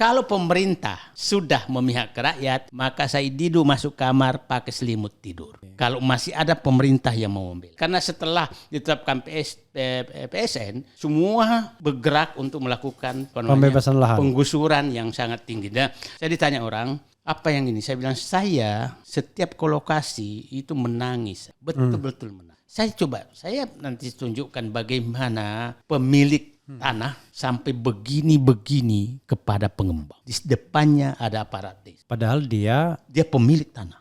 Kalau pemerintah sudah memihak ke rakyat, maka Said Didu masuk kamar pakai selimut tidur. Kalau masih ada pemerintah yang mau membela. Karena setelah ditetapkan PSN, semua bergerak untuk melakukan pembebasan lahan, penggusuran yang sangat tinggi. Nah, saya ditanya orang, apa yang ini? Saya bilang, saya setiap ke lokasi itu menangis. Betul-betul menangis. Saya nanti tunjukkan bagaimana pemilik tanah sampai begini-begini kepada pengembang. Di depannya ada aparat desa. Padahal dia pemilik tanah.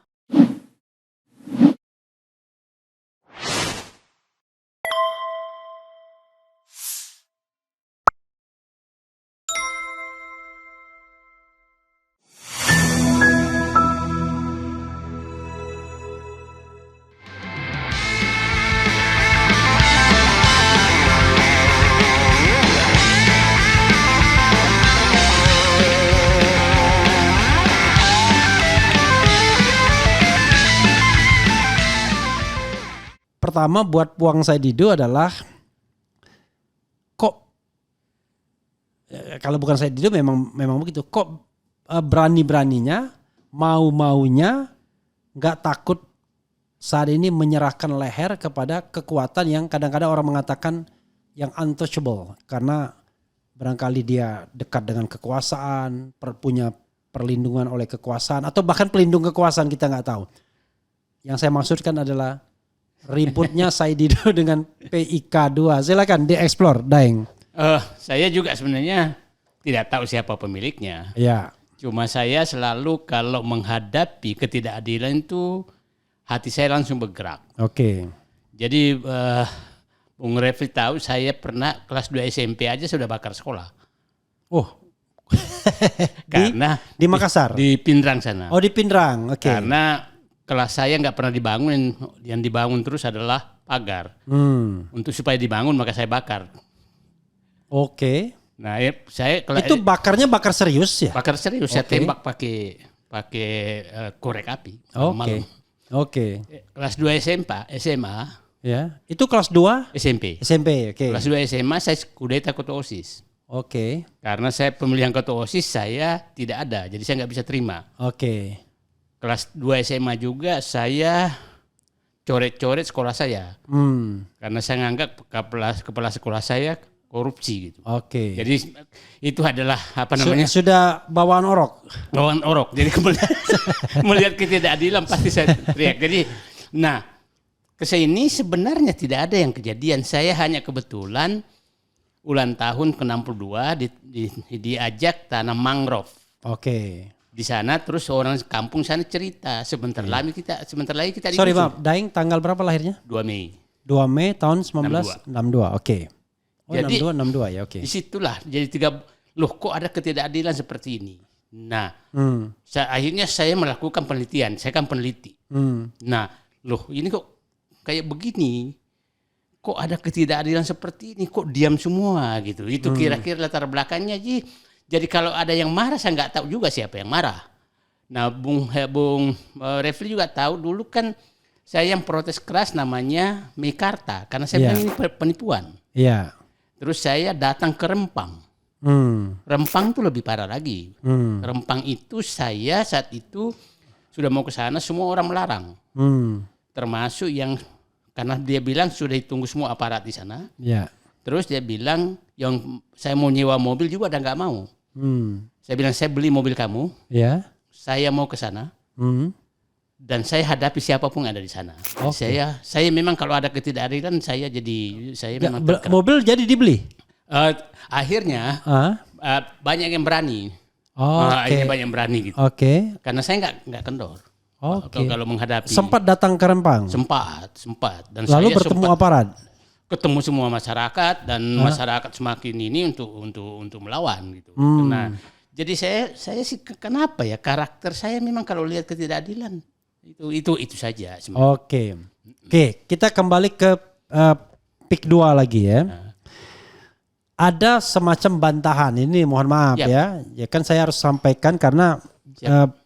pertama buat Puang Said Didu adalah kok kalau bukan Said Didu memang begitu, kok berani-beraninya mau-maunya nggak takut saat ini menyerahkan leher kepada kekuatan yang kadang-kadang orang mengatakan yang untouchable karena barangkali dia dekat dengan kekuasaan, punya perlindungan oleh kekuasaan atau bahkan pelindung kekuasaan, kita nggak tahu. Yang saya maksudkan adalah ributnya Said Didu dengan PIK2. Silakan dieksplor, Daeng. Saya juga sebenarnya tidak tahu siapa pemiliknya. Ya. Cuma saya selalu kalau menghadapi ketidakadilan itu hati saya langsung bergerak. Oke. Jadi Bung Refli tahu saya pernah kelas 2 SMP aja sudah bakar sekolah. Oh. Karena di Makassar. Di Pindrang sana. Oh, di Pindrang. Oke. Karena kelas saya nggak pernah dibangun, yang dibangun terus adalah pagar. Untuk supaya dibangun maka saya bakar. Oke. Nah, saya itu bakarnya bakar serius ya? Bakar serius, saya tembak pakai korek api. Oke. Kelas 2 SMA. Ya, itu kelas 2 SMP. SMP, oke. Kelas 2 SMA saya kudeta ketua OSIS. Oke. Karena saya pemilihan ketua OSIS saya tidak ada, jadi saya nggak bisa terima. Oke. Kelas 2 SMA juga saya coret-coret sekolah saya. Karena saya nganggap kepala sekolah saya korupsi gitu. Oke. Jadi itu adalah apa namanya? Sudah bawaan orok. Bawaan orok. Jadi melihat ketidakadilan pasti saya teriak. Jadi kesini sebenarnya tidak ada yang kejadian. Saya hanya kebetulan ulang tahun ke-62 diajak tanam mangrove. Oke. Di sana terus orang kampung sana cerita sebentar lagi kita Sorry Pak, Daeng tanggal berapa lahirnya? 2 Mei. 2 Mei tahun 1962. Oke. Oh, jadi 62 ya, oke. Disitulah jadi kok ada ketidakadilan seperti ini. Nah, akhirnya saya melakukan penelitian. Saya kan peneliti. Nah, ini kok kayak begini. Kok ada ketidakadilan seperti ini? Kok diam semua gitu? Itu kira-kira latar belakangnya Ji. Jadi kalau ada yang marah, saya nggak tahu juga siapa yang marah. Nah, Bung Refli juga tahu dulu kan saya yang protes keras namanya Meikarta karena saya bilang ini penipuan. Iya. Terus saya datang ke Rempang. Rempang itu lebih parah lagi. Rempang itu saya saat itu sudah mau ke sana, semua orang melarang. Termasuk yang karena dia bilang sudah ditunggu semua aparat di sana. Iya. Terus dia bilang yang saya mau nyewa mobil juga udah nggak mau. Saya bilang saya beli mobil kamu. Iya. Saya mau ke sana. Dan saya hadapi siapapun yang ada di sana. Okay. Saya memang kalau ada ketidakadilan saya memang mobil jadi dibeli. Akhirnya banyak yang berani. Akhirnya banyak yang berani gitu. Oke. Karena saya nggak kendor. Oke. Kalau menghadapi. Sempat datang ke Rempang. Sempat. Dan lalu saya bertemu aparat. Ketemu semua masyarakat dan masyarakat semakin ini untuk melawan gitu. Nah, jadi saya sih kenapa ya karakter saya memang kalau lihat ketidakadilan itu saja. Oke, kita kembali ke PIK2 lagi ya. Ada semacam bantahan ini, mohon maaf ya kan saya harus sampaikan karena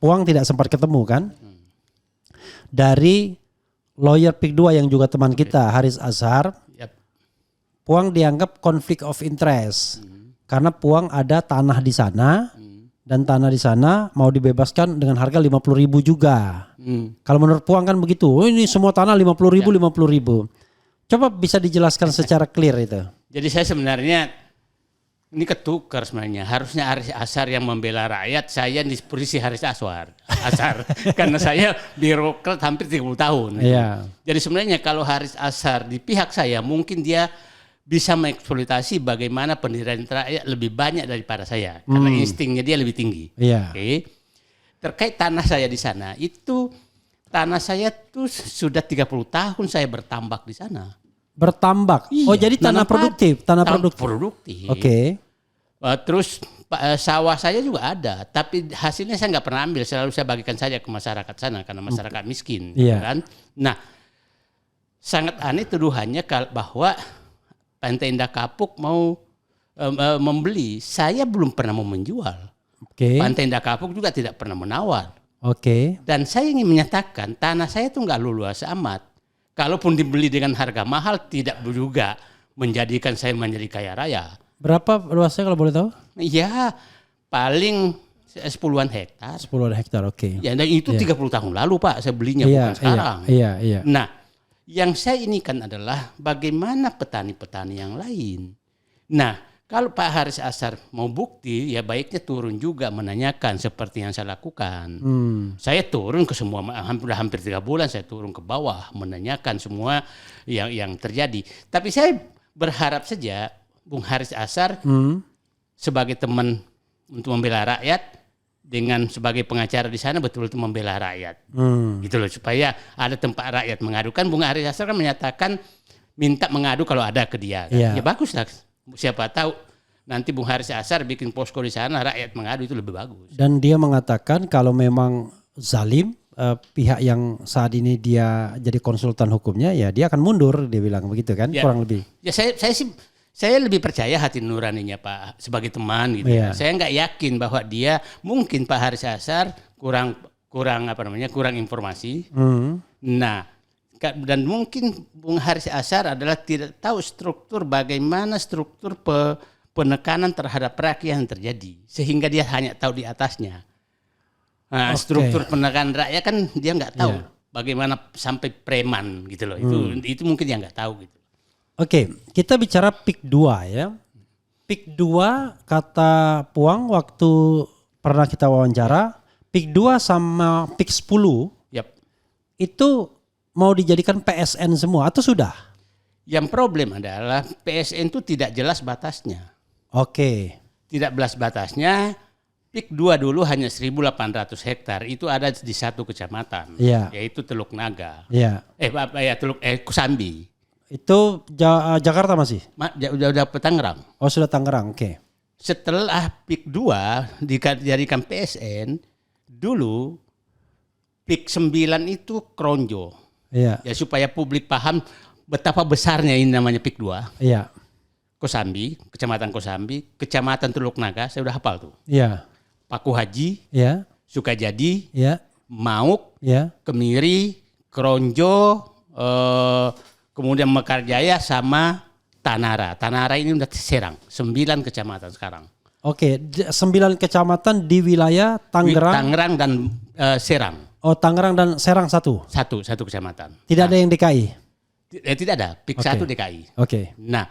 Puang tidak sempat ketemu kan dari lawyer PIK2 yang juga teman kita Haris Azhar. Puang dianggap konflik of interest karena Puang ada tanah di sana dan tanah di sana mau dibebaskan dengan harga 50.000 juga. Kalau menurut Puang kan begitu. Oh, ini semua tanah 50.000, 50.000. Coba bisa dijelaskan secara clear itu. Jadi saya sebenarnya ini ketukar sebenarnya. Harusnya Haris Azhar yang membela rakyat, saya di posisi Haris Azhar. Karena saya birokrat hampir 30 tahun. Iya. Jadi sebenarnya kalau Haris Azhar di pihak saya, mungkin dia bisa mengeksploitasi bagaimana pendirian rakyat lebih banyak daripada saya. Karena instingnya dia lebih tinggi. Iya. Oke. Terkait tanah saya di sana, itu tanah saya tuh sudah 30 tahun saya bertambak di sana. Bertambak. Iya, Oh, jadi tanah produktif, tanah produktif. Produktif. Oke. Terus sawah saya juga ada, tapi hasilnya saya nggak pernah ambil, selalu saya bagikan saja ke masyarakat sana karena masyarakat miskin, Iya. kan? Nah, sangat aneh tuduhannya bahwa Pantai Indah Kapuk mau membeli. Saya belum pernah mau menjual. Oke. Pantai Indah Kapuk juga tidak pernah menawar. Oke. Dan saya ingin menyatakan tanah saya itu nggak luas amat. Kalaupun dibeli dengan harga mahal, tidak juga menjadikan saya menjadi kaya raya. Berapa luasnya kalau boleh tahu? Ya, paling 10-an hektar. 10 hektar, oke. Ya, dan itu 30 tahun lalu Pak, saya belinya bukan sekarang. Iya. Nah, yang saya ini kan adalah bagaimana petani-petani yang lain. Nah, kalau Pak Haris Azhar mau bukti, ya baiknya turun juga menanyakan seperti yang saya lakukan. Saya turun ke semua, hampir 3 bulan saya turun ke bawah menanyakan semua yang terjadi. Tapi saya berharap saja Bung Haris Azhar sebagai teman untuk membela rakyat, dengan sebagai pengacara di sana betul-betul membela rakyat, gitu loh, supaya ada tempat rakyat mengadukan. Bung Haris Azhar kan menyatakan minta mengadu kalau ada ke dia. Kan? Ya bagus lah, siapa tahu nanti Bung Haris Azhar bikin posko di sana, rakyat mengadu itu lebih bagus. Dan dia mengatakan kalau memang zalim pihak yang saat ini dia jadi konsultan hukumnya, ya dia akan mundur, dia bilang begitu kan, kurang lebih. Ya saya lebih percaya hati nuraninya Pak sebagai teman gitu. Saya nggak yakin bahwa dia, mungkin Pak Haris Azhar kurang informasi. Nah, dan mungkin Bung Haris Azhar adalah tidak tahu bagaimana struktur penekanan terhadap rakyat yang terjadi, sehingga dia hanya tahu di atasnya. Nah, struktur penekanan rakyat kan dia nggak tahu bagaimana sampai preman gitu loh. Itu mungkin dia nggak tahu gitu. Oke, kita bicara PIK 2 ya. PIK 2 kata Puang waktu pernah kita wawancara, PIK 2 sama PIK 10 itu mau dijadikan PSN semua atau sudah? Yang problem adalah PSN itu tidak jelas batasnya. Oke. Tidak jelas batasnya. PIK 2 dulu hanya 1.800 hektar, itu ada di satu kecamatan, yaitu Teluk Naga. Kosambi. Itu Jakarta masih? Udah Tangerang. Oh, sudah Tangerang, oke. Setelah PIK 2 dijadikan PSN, dulu PIK 9 itu Kronjo. Ya, supaya publik paham betapa besarnya ini namanya PIK 2. Iya. Kosambi, Kecamatan Kosambi, Kecamatan Teluk Naga, saya udah hafal tuh. Iya. Paku Haji, Sukajadi, Mauk, Kemiri, Kronjo, kemudian Mekarjaya sama Tanara. Tanara ini udah Serang, 9 kecamatan sekarang. Oke, 9 kecamatan di wilayah Tangerang dan Serang. Oh, Tangerang dan Serang satu kecamatan. Tidak ada yang DKI? Tidak ada, PIK 1 DKI. Oke. Nah,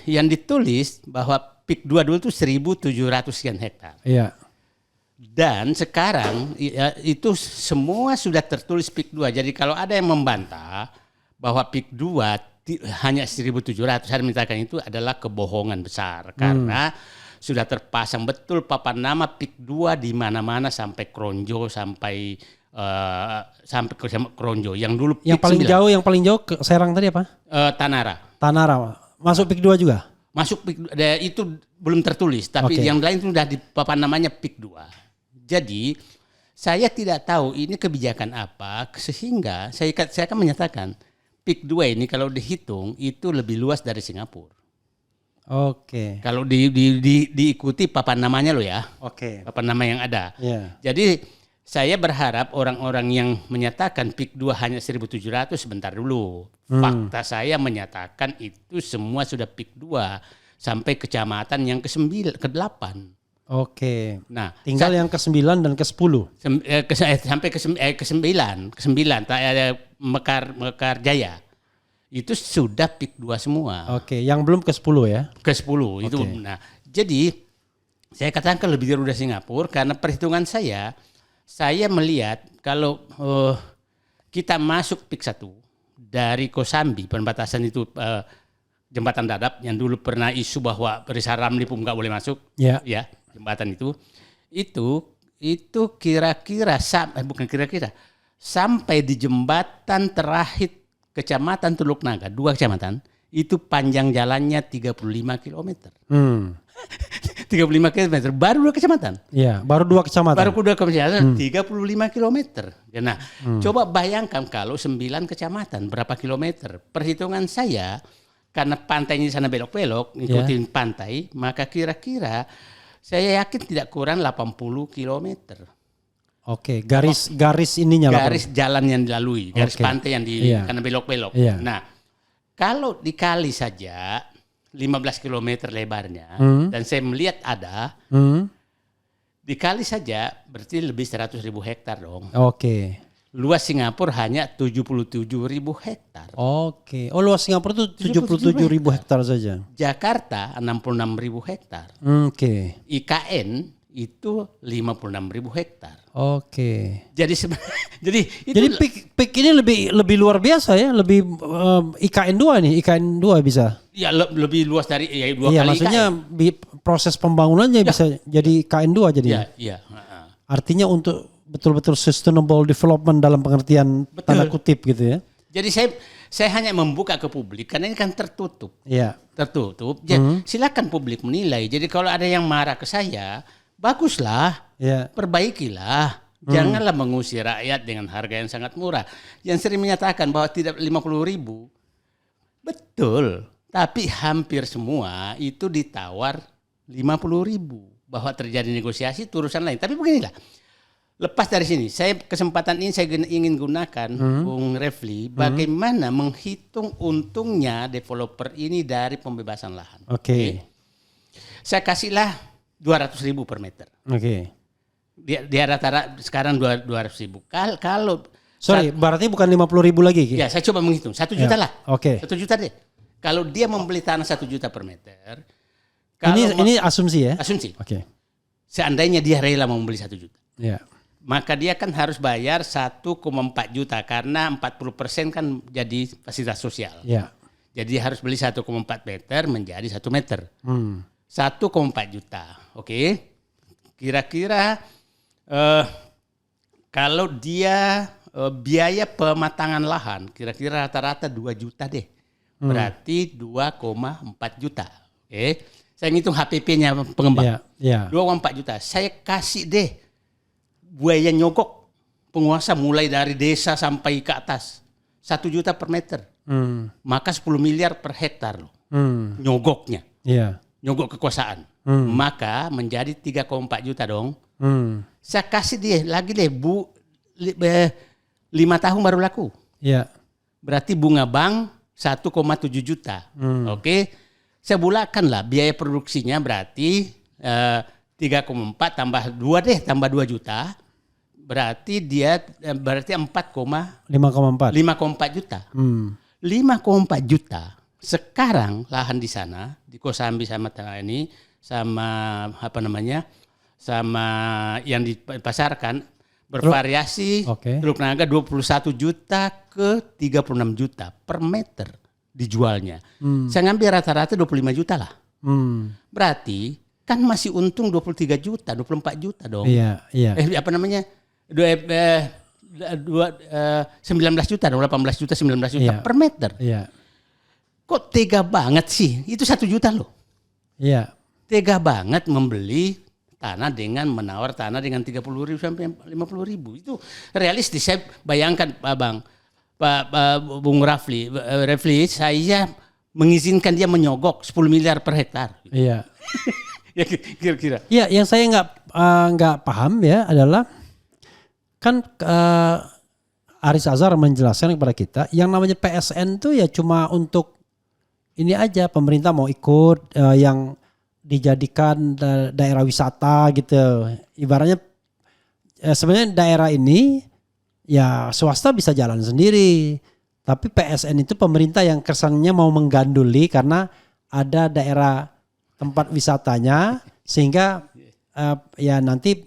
yang ditulis bahwa PIK 2 dulu itu 1.700 sekian hektar. Iya. Dan sekarang itu semua sudah tertulis PIK 2. Jadi kalau ada yang membantah bahwa PIK 2 hanya 1.700, saya mintakan itu adalah kebohongan besar. Karena sudah terpasang betul papan nama PIK 2 di mana-mana sampai Kronjo, sampai ke Kronjo. Yang dulu PIK yang paling jauh ke Serang tadi apa? Tanara. Masuk PIK 2 juga? Masuk PIK 2, itu belum tertulis, tapi yang lain itu sudah di papan namanya PIK 2. Jadi saya tidak tahu ini kebijakan apa, sehingga saya akan menyatakan PIK 2 ini kalau dihitung itu lebih luas dari Singapura. Oke. Kalau diikuti papan namanya loh ya. Oke. Papan nama yang ada. Yeah. Jadi saya berharap orang-orang yang menyatakan PIK 2 hanya 1.700 sebentar dulu. Fakta saya menyatakan itu semua sudah PIK 2 sampai kecamatan yang ke-8. Oke. Nah, Tinggal yang ke-9 dan ke-10. Sampai ke-9 Mekar Jaya. Itu sudah PIK 2 semua. Oke, yang belum ke-10 ya. Ke-10 itu. Oke. Nah, jadi saya katakan lebih dari Singapura karena perhitungan saya melihat kalau kita masuk PIK 1 dari Kosambi, perbatasan itu jembatan Dadap yang dulu pernah isu bahwa Rizal Ramli pun nggak boleh masuk, ya jembatan itu kira-kira sampai di jembatan terakhir Kecamatan Teluk Naga, 2 kecamatan, itu panjang jalannya 35 km. 35 km, baru 2 kecamatan. Iya, baru 2 kecamatan. Baru 2 kecamatan, 35 km. Nah, coba bayangkan kalau 9 kecamatan, berapa kilometer? Perhitungan saya, karena pantainya di sana belok-belok, ngikutin pantai, maka kira-kira saya yakin tidak kurang 80 km. Oke, garis ininya lah. Garis jalan yang dilalui, garis pantai yang karena belok-belok. Nah, kalau dikali saja 15 km lebarnya, dan saya melihat ada, dikali saja berarti lebih 100.000 hektar dong. Oke. Luas Singapura hanya 77.000 hektar. Oke. Oh, luas Singapura itu 77.000 hektar saja. Jakarta 66.000 hektar. Oke. IKN itu 56.000 hektar. Oke. Jadi PIK ini lebih luar biasa ya, lebih IKN 2 nih, IKN 2 bisa. Ya lebih luas dari 2 kali. Iya, maksudnya proses pembangunannya bisa jadi IKN 2 jadinya. Iya. Artinya untuk betul-betul sustainable development dalam pengertian tanda kutip gitu ya. Jadi saya hanya membuka ke publik karena ini kan tertutup. Iya. Tertutup. Jadi silakan publik menilai. Jadi kalau ada yang marah ke saya, baguslah. Perbaikilah. Janganlah mengusir rakyat dengan harga yang sangat murah. Yang sering menyatakan bahwa tidak 50.000. Betul. Tapi hampir semua itu ditawar 50.000. Bahwa terjadi negosiasi itu urusan lain. Tapi beginilah. Lepas dari sini, kesempatan ini saya ingin gunakan, Bung Refli, bagaimana menghitung untungnya developer ini dari pembebasan lahan. Oke. Saya kasihlah 200.000 per meter. Oke. Dia rata-rata sekarang 200.000. Kalau berarti bukan 50.000 lagi? Ya, saya coba menghitung 1 juta lah. Oke. 1 juta deh. Kalau dia membeli tanah 1 juta per meter. Ini asumsi ya? Asumsi. Oke. Seandainya dia rela membeli 1 juta. Ya. Maka dia kan harus bayar 1,4 juta karena 40% kan jadi fasilitas sosial. Ya. Jadi harus beli 1,4 meter menjadi 1 meter. 1,4 juta. Oke. Kira-kira kalau dia biaya pematangan lahan kira-kira rata-rata 2 juta deh. Berarti 2,4 juta. Oke. Saya ngitung HPP-nya pengembang. 2,4 juta. Saya kasih deh buaya nyogok penguasa mulai dari desa sampai ke atas 1 juta per meter, maka 10 miliar per hektar loh nyogoknya, nyogok kekuasaan, maka menjadi 3,4 juta dong. Saya kasih dia lagi deh 5 tahun baru laku, berarti bunga bank 1,7 juta, oke. Saya bulatkan lah biaya produksinya berarti 3,4 tambah 2 deh, tambah 2 juta. Berarti dia 5,4 juta. 5,4 juta. Sekarang lahan di sana di Kosambi sama ini sama sama yang dipasarkan bervariasi. Teluk Naga 21 juta ke 36 juta per meter dijualnya. Saya ngambil rata-rata 25 juta lah. Berarti kan masih untung 23 juta, 24 juta dong. 19 juta, 18 juta, 19 juta per meter. Kok tega banget sih? Itu 1 juta loh. Tega banget membeli tanah dengan menawar tanah dengan 30.000 sampai 50.000. Itu realistis. Saya bayangkan Pak Bung Refli, saya mengizinkan dia menyogok 10 miliar per hektar. Ya kira-kira. Ya, yang saya nggak paham ya adalah kan Aris Azhar menjelaskan kepada kita yang namanya PSN itu ya cuma untuk ini aja, pemerintah mau ikut yang dijadikan daerah wisata gitu. Ibaratnya sebenarnya daerah ini ya swasta bisa jalan sendiri. Tapi PSN itu pemerintah yang kesannya mau mengganduli karena ada daerah tempat wisatanya sehingga ya nanti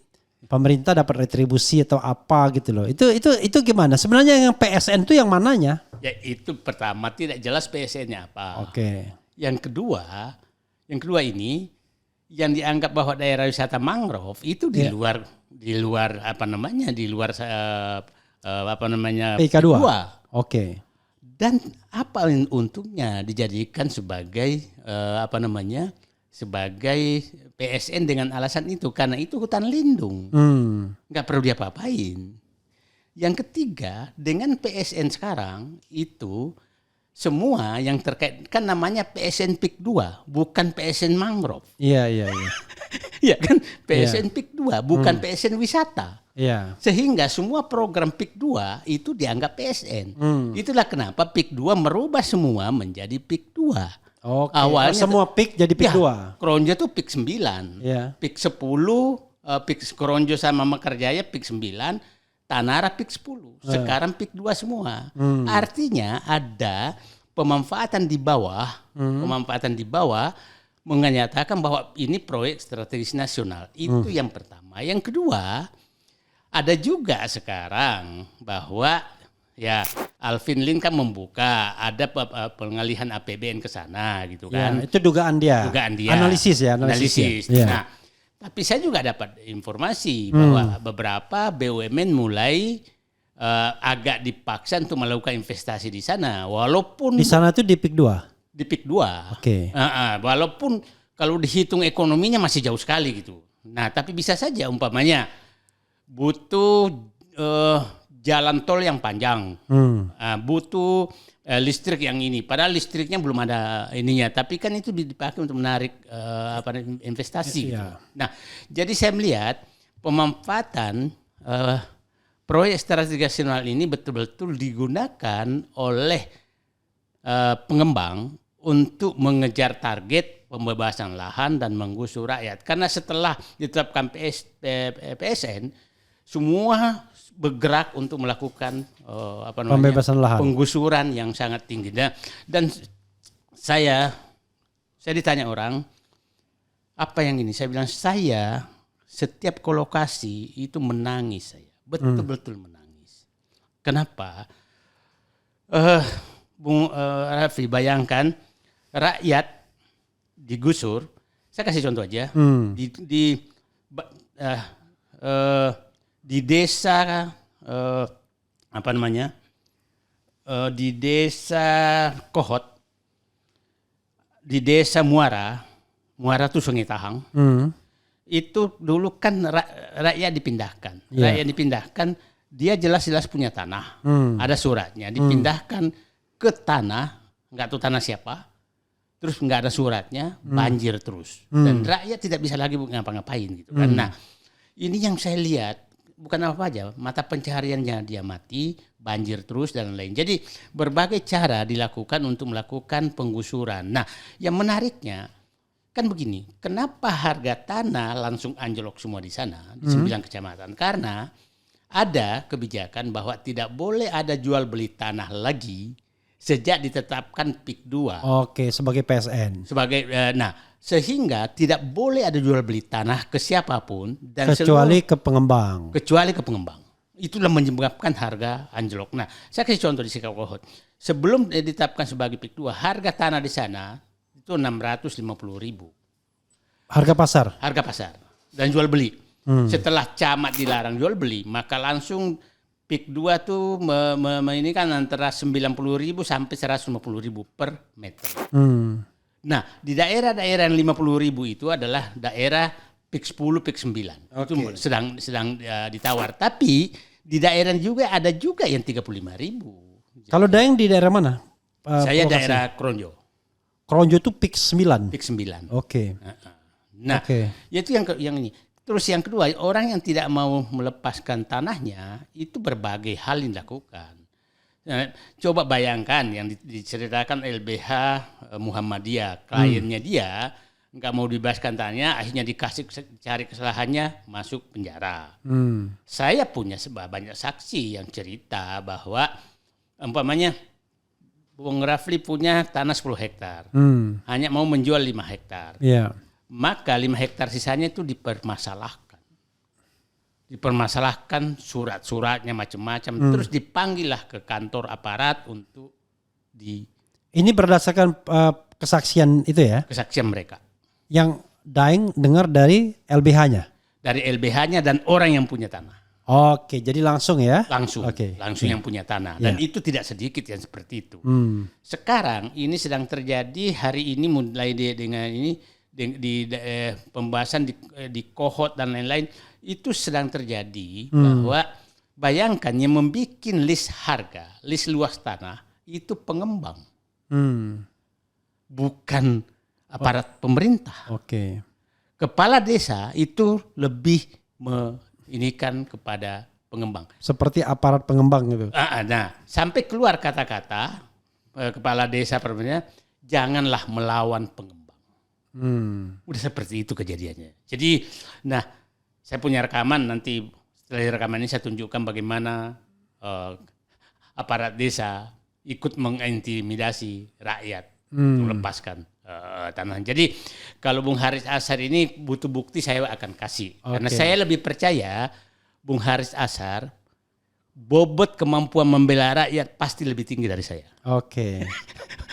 pemerintah dapat retribusi atau apa gitu loh. Itu gimana? Sebenarnya yang PSN itu yang mananya? Ya itu pertama tidak jelas PSN-nya apa. Oke. Yang kedua ini yang dianggap bahwa daerah wisata mangrove itu di luar PK2. Oke. Dan apa untungnya dijadikan sebagai sebagai PSN dengan alasan itu, karena itu hutan lindung, nggak perlu diapa-apain. Yang ketiga, dengan PSN sekarang itu semua yang terkait, kan namanya PSN PIK 2, bukan PSN mangrove. Iya. Iya kan, PSN PIK 2, bukan PSN wisata. Iya. Sehingga semua program PIK 2 itu dianggap PSN. Itulah kenapa PIK 2 merubah semua menjadi PIK 2. Oke. Awalnya semua PIK jadi PIK 2. Kronjo tuh PIK 9. Iya. PIK 10, PIK Kronjo sama Mekarjaya PIK 9, Tanara PIK 10. Sekarang PIK 2 semua. Artinya ada pemanfaatan di bawah menyatakan bahwa ini proyek strategis nasional. Itu yang pertama. Yang kedua, ada juga sekarang bahwa ya Alvin Lin kan membuka ada pengalihan APBN ke sana gitu kan. Ya, itu dugaan dia. Analisis. Ya. Ya. Nah, tapi saya juga dapat informasi bahwa beberapa BUMN mulai agak dipaksa untuk melakukan investasi di sana, walaupun di sana itu di PIK 2. Di PIK 2. Oke. Walaupun kalau dihitung ekonominya masih jauh sekali gitu. Nah, tapi bisa saja umpamanya butuh jalan tol yang panjang, butuh listrik yang ini. Padahal listriknya belum ada ininya, tapi kan itu dipakai untuk menarik investasi. Gitu. Nah, jadi saya melihat pemanfaatan proyek strategi nasional ini betul-betul digunakan oleh pengembang untuk mengejar target pembebasan lahan dan menggusur rakyat. Karena setelah ditetapkan PSN, semua bergerak untuk melakukan pembebasan lahan, penggusuran yang sangat tinggi. Dan saya ditanya orang, apa yang ini? Saya bilang, saya setiap ke lokasi itu menangis saya. Betul-betul menangis. Kenapa? Bung Raffi, bayangkan rakyat digusur. Saya kasih contoh aja. Di desa di desa Kohot, di desa Muara itu Sungai Tahang. Itu dulu kan rakyat dipindahkan. Rakyat dipindahkan, dia jelas-jelas punya tanah. Ada suratnya, dipindahkan ke tanah, nggak tahu tanah siapa. Terus nggak ada suratnya, banjir terus. Dan rakyat tidak bisa lagi ngapa-ngapain gitu kan. Nah, ini yang saya lihat bukan apa aja, mata pencahariannya dia mati, banjir terus dan lain. Jadi berbagai cara dilakukan untuk melakukan penggusuran. Nah, yang menariknya kan begini, kenapa harga tanah langsung anjlok semua di sana, di 9 kecamatan? Karena ada kebijakan bahwa tidak boleh ada jual beli tanah lagi sejak ditetapkan PIK 2. Oke, sebagai PSN. Sehingga tidak boleh ada jual beli tanah ke siapapun dan kecuali ke pengembang. Itulah menyebabkan harga anjlok. Nah, saya kasih contoh di Sikakohot. Sebelum ditetapkan sebagai PIK 2, harga tanah di sana itu 650.000. Harga pasar dan jual beli. Setelah camat dilarang jual beli, maka langsung PIK 2 tuh ini kan antara 90.000 sampai 150.000 per meter. Nah, di daerah-daerah yang 50.000 itu adalah daerah PIK 10, PIK 9. Itu sedang ditawar. Tapi di daerah juga ada juga yang 35.000. Kalau Daeng di daerah mana? Saya daerah Kronjo. Kronjo itu PIK 9. PIK 9. Oke. Nah, yaitu yang ini. Terus yang kedua, orang yang tidak mau melepaskan tanahnya itu berbagai hal yang dilakukan. Coba bayangkan yang diceritakan LBH Muhammadiyah, kliennya dia nggak mau dibebaskan tanahnya, akhirnya dikasih cari kesalahannya, masuk penjara. Saya punya banyak saksi yang cerita bahwa umpamanya Bung Rafli punya tanah 10 hektar, hanya mau menjual 5 hektar. Yeah. Maka 5 hektar sisanya itu dipermasalahkan surat-suratnya macam-macam, terus dipanggillah ke kantor aparat untuk Ini berdasarkan kesaksian itu ya, kesaksian mereka. yang Daeng dengar dari LBH-nya. Dari LBH-nya dan orang yang punya tanah. Oke, jadi langsung ya? Langsung yang punya tanah. Dan itu tidak sedikit yang seperti itu. Sekarang ini sedang terjadi hari ini mulai dengan ini di pembahasan di kohort dan lain-lain, itu sedang terjadi bahwa bayangkan yang membuat list harga, list luas tanah itu pengembang, bukan aparat pemerintah. Oke. Kepala desa itu lebih menginikan kepada pengembang. Seperti aparat pengembang gitu. Nah, sampai keluar kata-kata kepala desa perbedaannya, janganlah melawan pengembang. Udah seperti itu kejadiannya. Jadi, nah, saya punya rekaman, nanti setelah rekaman ini saya tunjukkan bagaimana aparat desa ikut mengintimidasi rakyat untuk melepaskan tanah. Jadi kalau Bung Haris Ashar ini butuh bukti, saya akan kasih. Karena saya lebih percaya Bung Haris Ashar bobot kemampuan membela rakyat pasti lebih tinggi dari saya. Oke.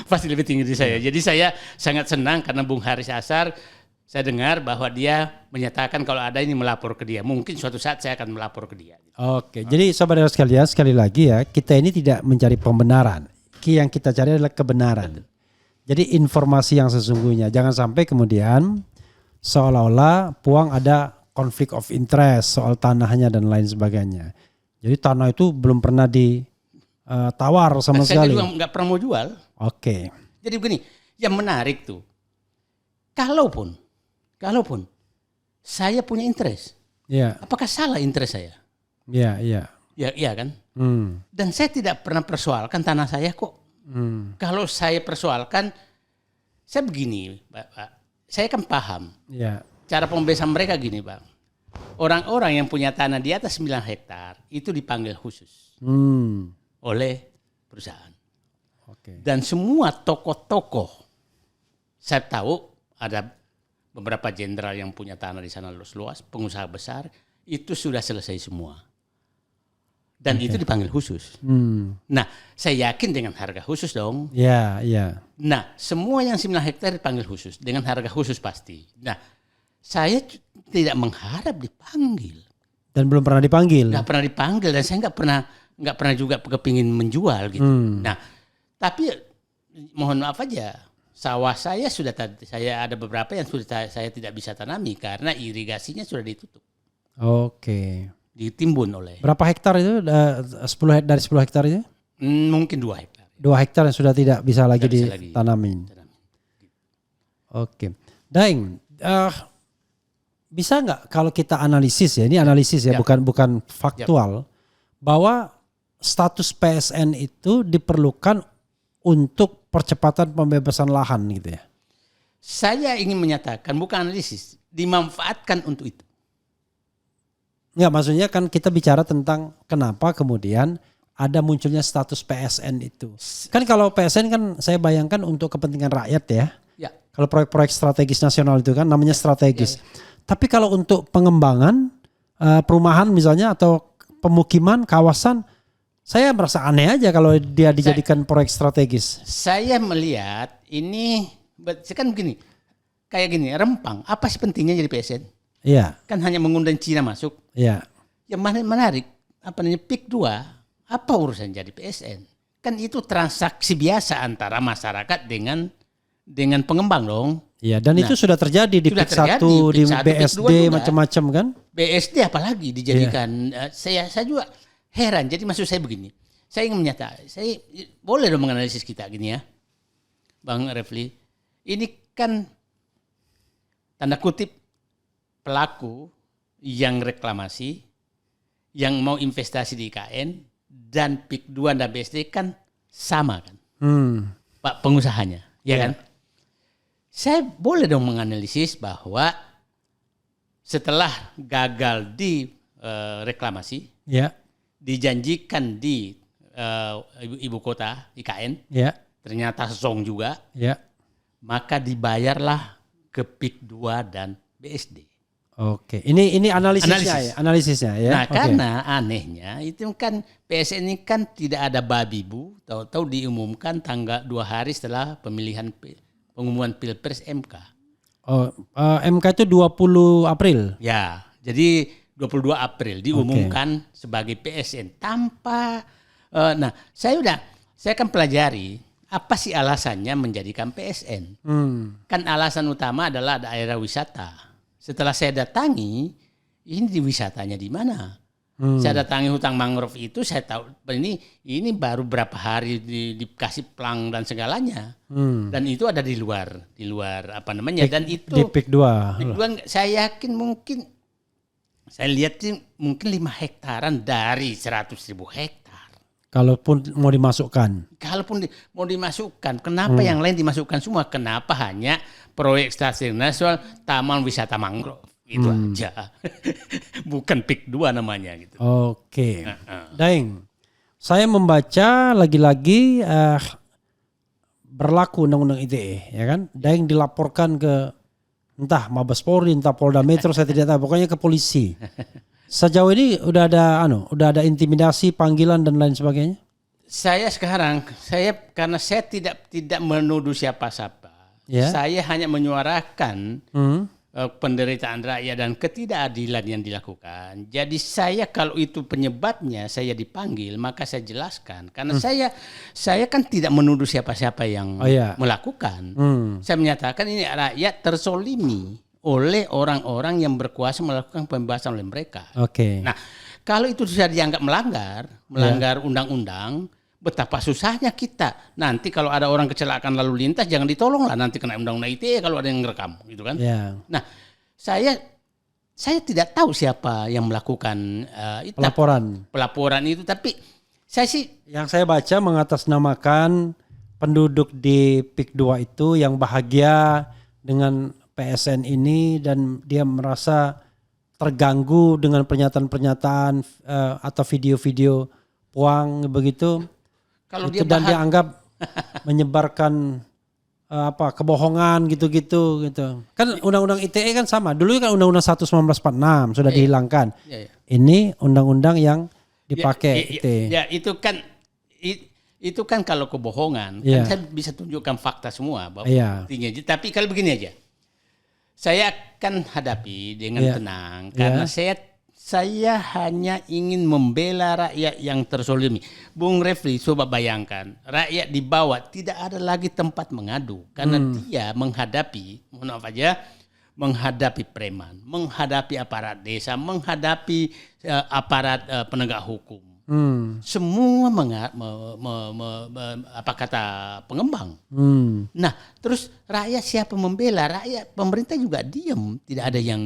Pasti lebih tinggi dari saya. Jadi saya sangat senang karena Bung Haris Ashar, saya dengar bahwa dia menyatakan kalau ada ini melapor ke dia. Mungkin suatu saat saya akan melapor ke dia. Oke. Jadi saudara sekalian, sekali lagi ya, kita ini tidak mencari pembenaran. Yang kita cari adalah kebenaran. Jadi informasi yang sesungguhnya. Jangan sampai kemudian seolah-olah Puang ada konflik of interest soal tanahnya dan lain sebagainya. Jadi tanah itu belum pernah ditawar sama sekali. Saya juga nggak pernah mau jual. Oke. Jadi begini, yang menarik tuh, kalaupun saya punya interest, apakah salah interest saya? Iya. Iya kan? Dan saya tidak pernah persoalkan tanah saya kok. Kalau saya persoalkan, saya begini, Pak. Saya kan paham. Cara pembebasan mereka gini, Pak. Orang-orang yang punya tanah di atas 9 hektar itu dipanggil khusus oleh perusahaan. Dan semua tokoh-tokoh, saya tahu ada beberapa jenderal yang punya tanah di sana luas, pengusaha besar, itu sudah selesai semua. Dan itu dipanggil khusus. Nah, saya yakin dengan harga khusus dong. Iya. Nah, semua yang 9 hektar dipanggil khusus dengan harga khusus pasti. Nah, saya tidak mengharap dipanggil. Dan belum pernah dipanggil. Nggak pernah dipanggil dan saya nggak pernah juga kepingin menjual gitu. Nah, tapi mohon maaf aja, sawah saya saya ada beberapa yang sudah saya tidak bisa tanami karena irigasinya sudah ditutup. Oke. Ditimbun oleh. Berapa hektar itu? 10 dari 10 hektar itu? Mungkin 2 hektar. 2 hektar yang sudah tidak bisa lagi ditanamin. Oke. Daeng, bisa nggak kalau kita analisis ya, ini analisis ya, bukan faktual, bahwa status PSN itu diperlukan untuk percepatan pembebasan lahan gitu ya? Saya ingin menyatakan, bukan analisis, dimanfaatkan untuk itu. Enggak, maksudnya kan kita bicara tentang kenapa kemudian ada munculnya status PSN itu. Kan kalau PSN kan saya bayangkan untuk kepentingan rakyat ya. Kalau proyek-proyek strategis nasional itu kan namanya strategis. Tapi kalau untuk pengembangan perumahan misalnya atau pemukiman, kawasan, saya merasa aneh aja kalau dia dijadikan proyek strategis. Saya melihat ini kan begini, kayak gini, Rempang, apa sih pentingnya jadi PSN? Iya. Kan hanya mengundang Cina masuk. Iya. Yang menarik, PIK 2, apa urusan jadi PSN? Kan itu transaksi biasa antara masyarakat dengan pengembang dong. Iya, dan itu sudah terjadi di PIK 1, di BSD macam-macam kan? BSD apalagi dijadikan. Saya juga heran. Jadi maksud saya begini, saya ingin menyatakan, saya boleh dong menganalisis kita gini ya, Bang Refli. Ini kan tanda kutip pelaku yang reklamasi, yang mau investasi di IKN, dan PIK 2 dan BSD kan sama kan, Pak pengusahanya, ya kan? Saya boleh dong menganalisis bahwa setelah gagal di reklamasi, Ya, dijanjikan di ibu kota IKN, ya, ternyata zong juga, ya. maka dibayarlah ke PIK 2 dan BSD. Oke, ini analisisnya ya. Nah, Oke. karena anehnya itu kan PSN ini kan tidak ada babi bu, tahu-tahu diumumkan tanggal 2 hari setelah pengumuman Pilpres MK. Oh, MK itu 20 April. Ya, jadi 22 April diumumkan sebagai PSN tanpa nah, saya kan pelajari apa sih alasannya menjadikan PSN. Kan alasan utama adalah daerah wisata. Setelah saya datangi, ini di wisatanya di mana? Saya datangi hutan mangrove itu, saya tahu ini baru berapa hari dikasih plang dan segalanya. Dan itu ada di luar apa namanya? Dan itu Di PIK 2. PIK 2 saya yakin mungkin, saya lihat sih mungkin 5 hektaran dari 100.000 hektar. Kalaupun mau dimasukkan. Kalaupun mau dimasukkan, kenapa yang lain dimasukkan semua? Kenapa hanya proyek stasiun nasional Taman Wisata Mangrove? Itu aja. Bukan PIK 2 namanya gitu. Oke. Daeng, saya membaca lagi-lagi berlaku Undang-Undang ITE, ya kan? Daeng dilaporkan ke entah Mabes Polri, entah Polda Metro, saya tidak tahu, pokoknya ke polisi. Sejauh ini udah ada intimidasi, panggilan dan lain sebagainya? Karena saya tidak menuduh siapa-siapa. Ya. Saya hanya menyuarakan penderitaan rakyat dan ketidakadilan yang dilakukan. Jadi saya kalau itu penyebabnya saya dipanggil, maka saya jelaskan. Karena saya kan tidak menuduh siapa-siapa yang melakukan. Saya menyatakan ini rakyat tersolimi oleh orang-orang yang berkuasa melakukan pembebasan oleh mereka. Oke. Nah, kalau itu sudah dianggap melanggar undang-undang, betapa susahnya kita. Nanti kalau ada orang kecelakaan lalu lintas, jangan ditolong lah, nanti kena undang-undang ITE kalau ada yang ngerekam, gitu kan? Ya. Nah, saya tidak tahu siapa yang melakukan itu, pelaporan itu, tapi saya sih yang saya baca mengatasnamakan penduduk di PIK 2 itu yang bahagia dengan PSN ini dan dia merasa terganggu dengan pernyataan-pernyataan atau video-video puang begitu. kalau itu dan dianggap menyebarkan kebohongan gitu-gitu gitu. Kan undang-undang ITE kan sama. Dulu kan undang-undang 1 1946 sudah dihilangkan. Ini undang-undang yang dipakai ITE. Ya, itu kan kalau kebohongan kan saya bisa tunjukkan fakta semua bahwa buktinya. Tapi kalau begini aja. Saya akan hadapi dengan tenang karena saya hanya ingin membela rakyat yang tersolimi. Bung Refli, coba bayangkan, rakyat di bawah tidak ada lagi tempat mengadu karena dia menghadapi preman, menghadapi aparat desa, menghadapi aparat penegak hukum. Semua apa kata pengembang. Nah, terus rakyat siapa membela? Rakyat, pemerintah juga diam, tidak ada yang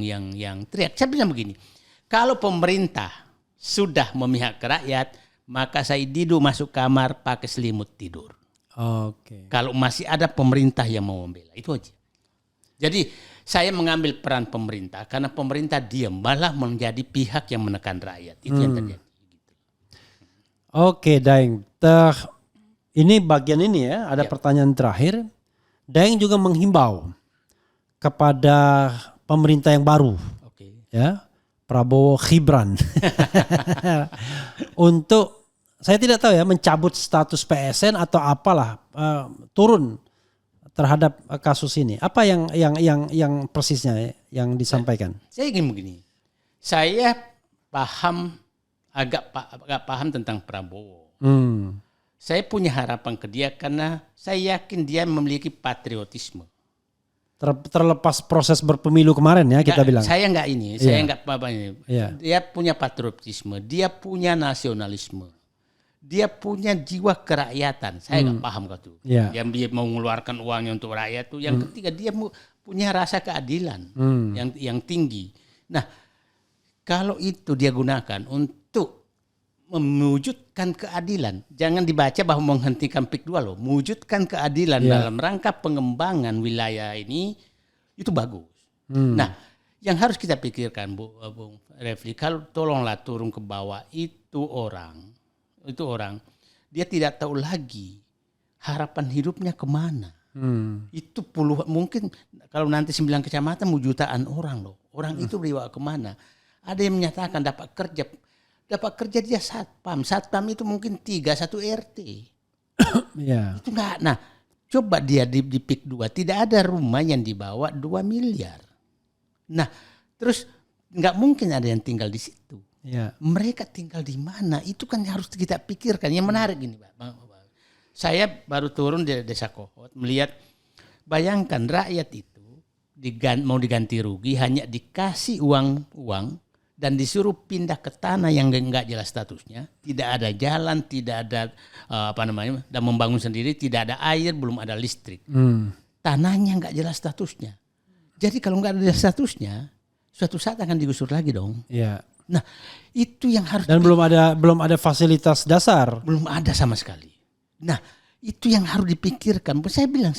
teriak. Saya bilang begini, kalau pemerintah sudah memihak ke rakyat, maka saya Dido masuk kamar pakai selimut tidur. Oke. Kalau masih ada pemerintah yang mau membela, itu aja. Jadi saya mengambil peran pemerintah karena pemerintah diam malah menjadi pihak yang menekan rakyat. Itu yang terjadi. Oke, Daeng. Ini bagian ini ya, ada pertanyaan terakhir. Daeng juga menghimbau kepada pemerintah yang baru. Ya. Prabowo Gibran. Untuk saya tidak tahu ya mencabut status PSN atau apalah turun terhadap kasus ini. Apa yang persisnya yang disampaikan? Saya ingin begini. Saya agak paham tentang Prabowo. Saya punya harapan ke dia karena saya yakin dia memiliki patriotisme. Terlepas proses berpemilu kemarin ya kita bilang. Saya enggak ini, saya enggak apa ini. Dia punya patriotisme, dia punya nasionalisme. Dia punya jiwa kerakyatan. Saya enggak paham gitu. Yang dia mau mengeluarkan uangnya untuk rakyat tuh. Yang ketiga dia punya rasa keadilan yang tinggi. Nah, kalau itu dia gunakan untuk mewujudkan keadilan. Jangan dibaca bahwa menghentikan PIK 2 loh. Mewujudkan keadilan dalam rangka pengembangan wilayah ini itu bagus. Nah, yang harus kita pikirkan Bung Refli, kalau tolonglah turun ke bawah itu orang dia tidak tahu lagi harapan hidupnya kemana. Itu mungkin kalau nanti 9 kecamatan jutaan orang loh. Orang itu dibawa kemana? Ada yang menyatakan dapat kerja dia satpam itu mungkin 3 satu RT. Itu enggak. Nah, coba dia di PIK 2 tidak ada rumah yang dibawa 2 miliar. Nah, terus enggak mungkin ada yang tinggal di situ. Mereka tinggal di mana? Itu kan harus kita pikirkan. Yang menarik gini, Pak. Saya baru turun di Desa Kohot melihat, bayangkan rakyat itu mau diganti rugi hanya dikasih uang dan disuruh pindah ke tanah yang enggak jelas statusnya, tidak ada jalan, tidak ada dan membangun sendiri, tidak ada air, belum ada listrik. Tanahnya enggak jelas statusnya. Jadi kalau enggak ada statusnya, suatu saat akan digusur lagi dong. Nah, itu yang harus belum ada fasilitas dasar. Belum ada sama sekali. Nah, itu yang harus dipikirkan. Saya bilang,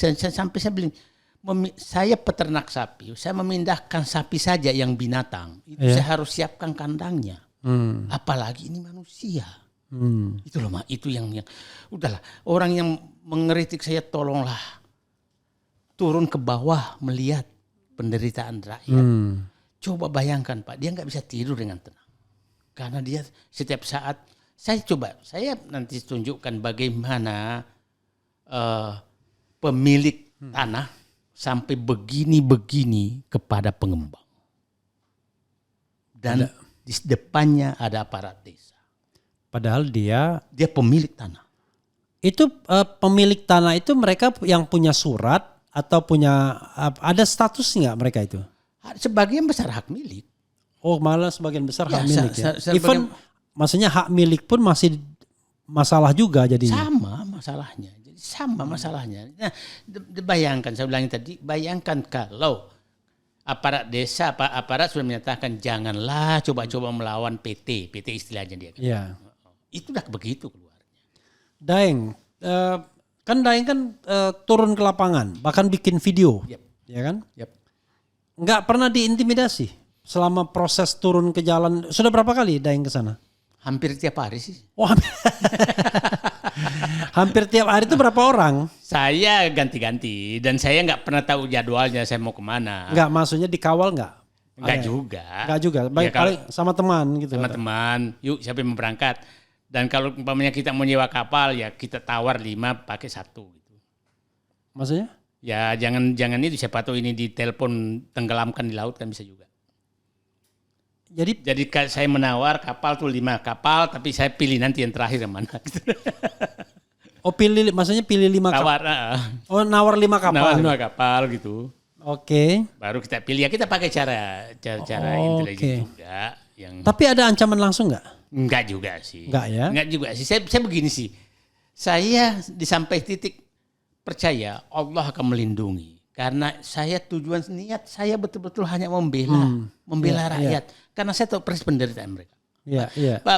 saya peternak sapi, saya memindahkan sapi saja yang binatang. Itu saya harus siapkan kandangnya. Apalagi ini manusia. Itu loh, itu yang udahlah. Orang yang mengkritik saya, tolonglah turun ke bawah melihat penderitaan rakyat. Coba bayangkan Pak, dia nggak bisa tidur dengan tenang. Karena dia setiap saat, saya nanti tunjukkan bagaimana pemilik tanah sampai begini kepada pengembang. Dan di depannya ada aparat desa. Padahal dia pemilik tanah. Itu pemilik tanah itu mereka yang punya surat atau punya ada status nggak mereka itu? Sebagian besar hak milik. Oh, malah sebagian besar hak milik ya. Even maksudnya hak milik pun masih masalah juga jadinya. Sama masalahnya. Nah, bayangkan, saya bilang tadi, bayangkan kalau aparat desa, aparat sudah menyatakan janganlah coba-coba melawan PT istilahnya dia. Itu udah begitu keluarnya. Daeng, kan turun ke lapangan, bahkan bikin video, ya kan? Nggak pernah diintimidasi selama proses turun ke jalan. Sudah berapa kali Daeng ke sana? Hampir tiap hari sih. Oh, hampir tiap hari itu berapa orang? Saya ganti-ganti dan saya nggak pernah tahu jadwalnya saya mau kemana. Nggak, maksudnya dikawal nggak? Nggak juga. Nggak juga. Baik, paling sama teman gitu. Sama teman. Yuk, siapa yang mau berangkat? Dan kalau umpamanya kita mau nyewa kapal, ya kita tawar 5 pakai 1 gitu. Maksudnya? Ya jangan itu, siapa tahu ini ditelepon tenggelamkan di laut kan bisa juga. Jadi saya menawar kapal tuh 5 kapal, tapi saya pilih nanti yang terakhir yang mana. Oh, maksudnya pilih 5 kapal. Oh, nawar 5 kapal. Nawar 5 kapal gitu. Oke. Baru kita pilih, ya kita pakai cara intelijen juga. Tapi ada ancaman langsung nggak? Enggak juga sih. Enggak ya? Enggak juga sih. Saya begini sih. Saya sampai titik percaya Allah akan melindungi. Karena saya niat saya betul-betul hanya membela rakyat. Karena saya tahu persis penderitaan mereka. Pak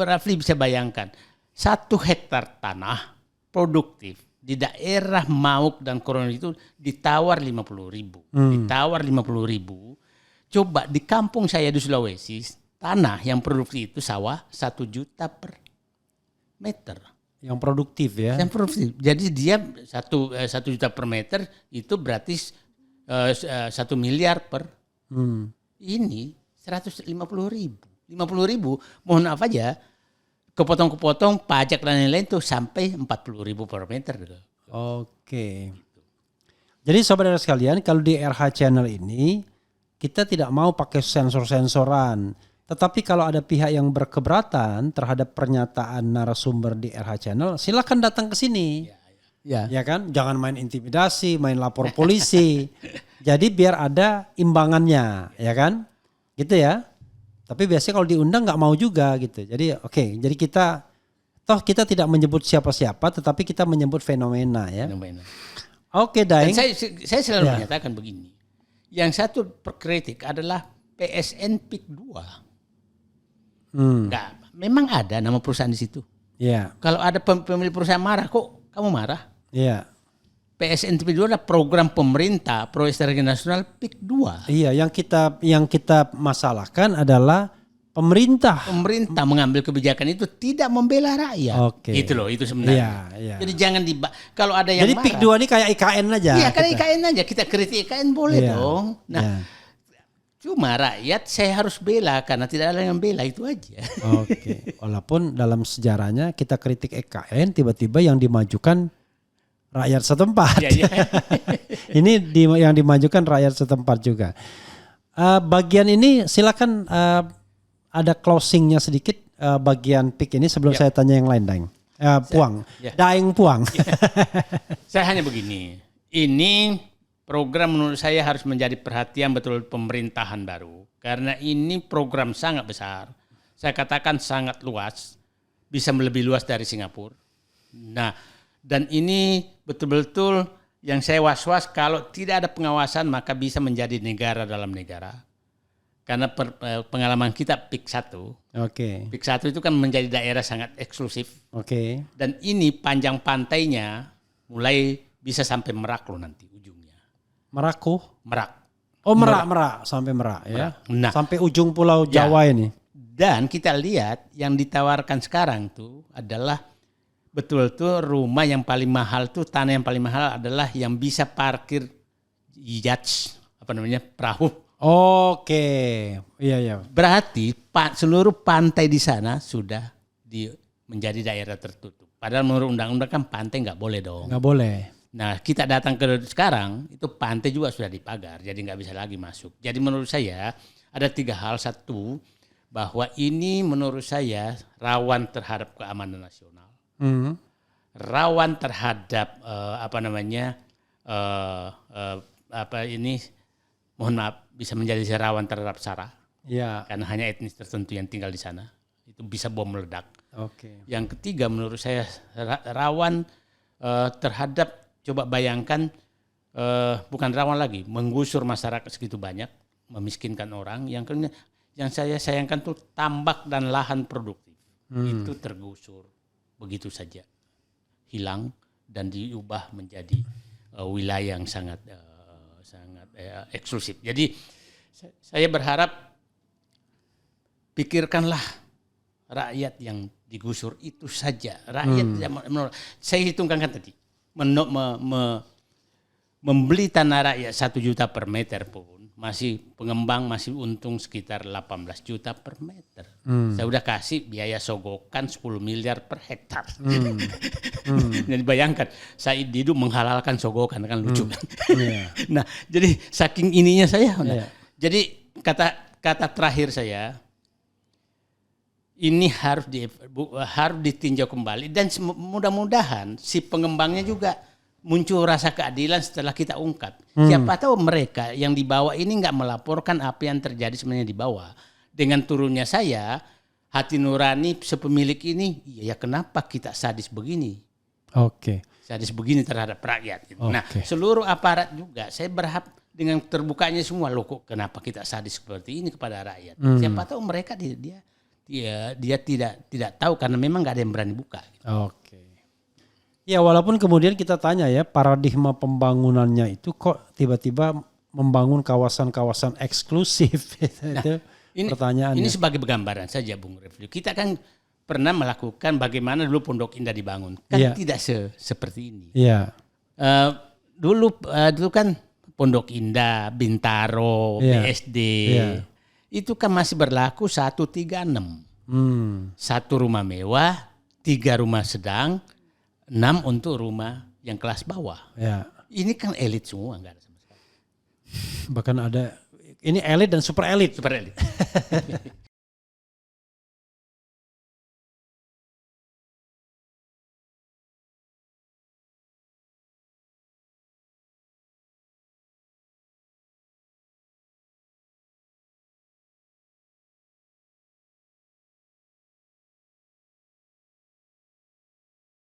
Rafli bisa bayangkan, 1 hektar tanah produktif di daerah Mauk dan Koron itu ditawar 50.000. Ditawar 50.000. Coba di kampung saya di Sulawesi, tanah yang produktif itu sawah 1 juta per meter. Yang produktif ya? Yang produktif. Jadi dia 1 juta per meter itu berarti 1 miliar per. Ini 150.000. 50.000, mohon maaf aja, kepotong-kepotong pajak dan lain-lain tuh sampai 40.000 per meter. Oke. Jadi saudara sekalian, kalau di RH Channel ini kita tidak mau pakai sensor-sensoran. Tetapi kalau ada pihak yang berkeberatan terhadap pernyataan narasumber di RH Channel, silakan datang ke sini. Ya kan? Jangan main intimidasi, main lapor polisi. Jadi biar ada imbangannya, ya kan? Gitu ya. Tapi biasanya kalau diundang nggak mau juga gitu. Jadi jadi kita tidak menyebut siapa-siapa, tetapi kita menyebut fenomena ya. Oke, Daeng. Dan saya selalu menyatakan begini. Yang satu kritik adalah PSN PIK 2. Enggak, memang ada nama perusahaan di situ. Iya. Kalau ada pemilik perusahaan marah, kok kamu marah? Iya. PSNTP 2 adalah program pemerintah proyek strategi nasional PIK 2. Iya, yang kita masalahkan adalah pemerintah Mengambil kebijakan itu tidak membela rakyat. Oke. Itu loh, itu sebenarnya. Iya. Jadi jangan kalau ada yang Jadi marah. PIK 2 ini kayak IKN aja. Iya, kayak IKN aja. Kita kritik IKN boleh dong. Nah, cuma rakyat saya harus bela karena tidak ada yang bela, itu aja. Oke. Walaupun dalam sejarahnya kita kritik IKN, tiba-tiba yang dimajukan rakyat setempat. Iya. Ini yang dimajukan rakyat setempat juga. Bagian ini silakan ada closingnya sedikit bagian PIK ini sebelum saya tanya yang lain, Daeng. Puang. Daeng Puang. Saya hanya begini. Ini program menurut saya harus menjadi perhatian betul pemerintahan baru. Karena ini program sangat besar. Saya katakan sangat luas. Bisa lebih luas dari Singapura. Nah, dan ini betul-betul yang saya was-was kalau tidak ada pengawasan maka bisa menjadi negara dalam negara. Karena pengalaman kita PIK 1. Oke. PIK 1 itu kan menjadi daerah sangat eksklusif. Oke. Dan ini panjang pantainya mulai bisa sampai Merak loh nanti ujungnya. Merak. Oh, Merak sampai Merak ya. Nah, sampai ujung Pulau Jawa ini. Dan kita lihat yang ditawarkan sekarang tuh adalah betul-betul rumah yang paling mahal tuh, tanah yang paling mahal adalah yang bisa parkir yacht, perahu. Oke, iya. Berarti seluruh pantai di sana sudah menjadi daerah tertutup. Padahal menurut undang-undang kan pantai nggak boleh dong. Nggak boleh. Nah, kita datang ke sekarang itu pantai juga sudah dipagar, jadi nggak bisa lagi masuk. Jadi menurut saya ada 3 hal. Satu, bahwa ini menurut saya rawan terhadap keamanan nasional. Rawan terhadap mohon maaf, bisa menjadi rawan terhadap SARA. Ya. Karena hanya etnis tertentu yang tinggal di sana. Itu bisa bom meledak. Oke. Yang ketiga menurut saya rawan terhadap, coba bayangkan, bukan rawan lagi, menggusur masyarakat segitu banyak, memiskinkan orang. Yang saya sayangkan tuh tambak dan lahan produktif. Itu tergusur. Begitu saja hilang dan diubah menjadi wilayah yang sangat eksklusif. Jadi saya berharap pikirkanlah rakyat yang digusur itu saja. Rakyat saya hitungkan kan tadi membeli tanah rakyat 1 juta per meter pun pengembang masih untung sekitar 18 juta per meter. Saya udah kasih biaya sogokan 10 miliar per hektar. Jadi bayangkan, Said Didu menghalalkan sogokan, kan lucu kan. Nah, jadi saking ininya saya. Jadi kata terakhir saya, ini harus ditinjau kembali dan mudah-mudahan si pengembangnya juga muncul rasa keadilan setelah kita ungkap. Siapa tahu mereka yang di bawah ini nggak melaporkan apa yang terjadi sebenarnya di bawah. Dengan turunnya saya, hati nurani sepemilik ini, ya kenapa kita sadis begini? Oke. Sadis begini terhadap rakyat. Gitu. Nah, seluruh aparat juga, saya berharap dengan terbukanya semua, loh kok kenapa kita sadis seperti ini kepada rakyat? Siapa tahu mereka dia tidak tahu karena memang nggak ada yang berani buka. Gitu. Oke. Ya walaupun kemudian kita tanya ya, paradigma pembangunannya itu kok tiba-tiba membangun kawasan-kawasan eksklusif. Itu pertanyaannya. Ini sebagai gambaran saja Bung Refli. Kita kan pernah melakukan bagaimana dulu Pondok Indah dibangun. Kan tidak seperti ini. Iya. Dulu kan Pondok Indah, Bintaro, BSD. Itu kan masih berlaku 136. 1 rumah mewah, 3 rumah sedang, 6 untuk rumah yang kelas bawah. Ya. Ini kan elit semua, enggak ada sama sekali. Bahkan ada, ini elit dan super elit. Super elit.